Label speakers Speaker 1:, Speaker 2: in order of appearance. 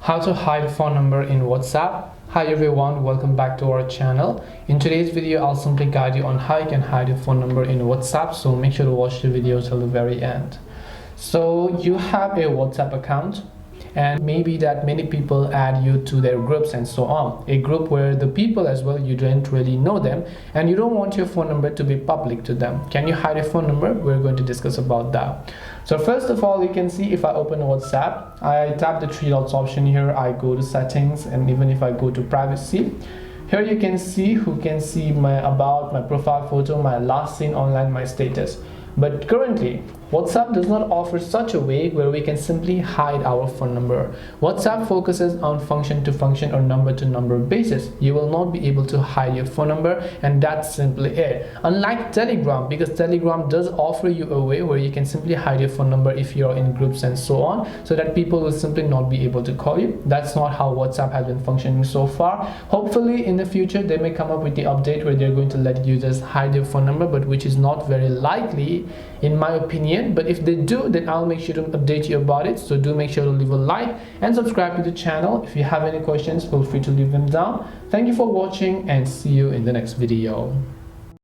Speaker 1: How to hide phone number in WhatsApp. Hi everyone, welcome back to our channel. In today's video, I'll simply guide you on how you can hide your phone number in WhatsApp, so make sure to watch the video till the very end. So you have a WhatsApp account, and maybe that many people add you to their groups and so on, a group where the people as well, you don't really know them and you don't want your phone number to be public to them. Can you hide a phone number? We're going to discuss about that. So first of all, you can see if I open WhatsApp, I tap the three dots option here, I go to settings, and even if I go to privacy, here you can see who can see my about, my profile photo, my last seen online, my status. But currently, WhatsApp does not offer such a way where we can simply hide our phone number. WhatsApp focuses on function to function or number to number basis. You will not be able to hide your phone number, and that's simply it. Unlike Telegram, because Telegram does offer you a way where you can simply hide your phone number if you're in groups and so on, so that people will simply not be able to call you. That's not how WhatsApp has been functioning so far. Hopefully in the future they may come up with the update where they're going to let users hide their phone number, but which is not very likely in my opinion. But if they do, then I'll make sure to update you about it. So do make sure to leave a like and subscribe to the channel. If you have any questions, feel free to leave them down. Thank you for watching and see you in the next video.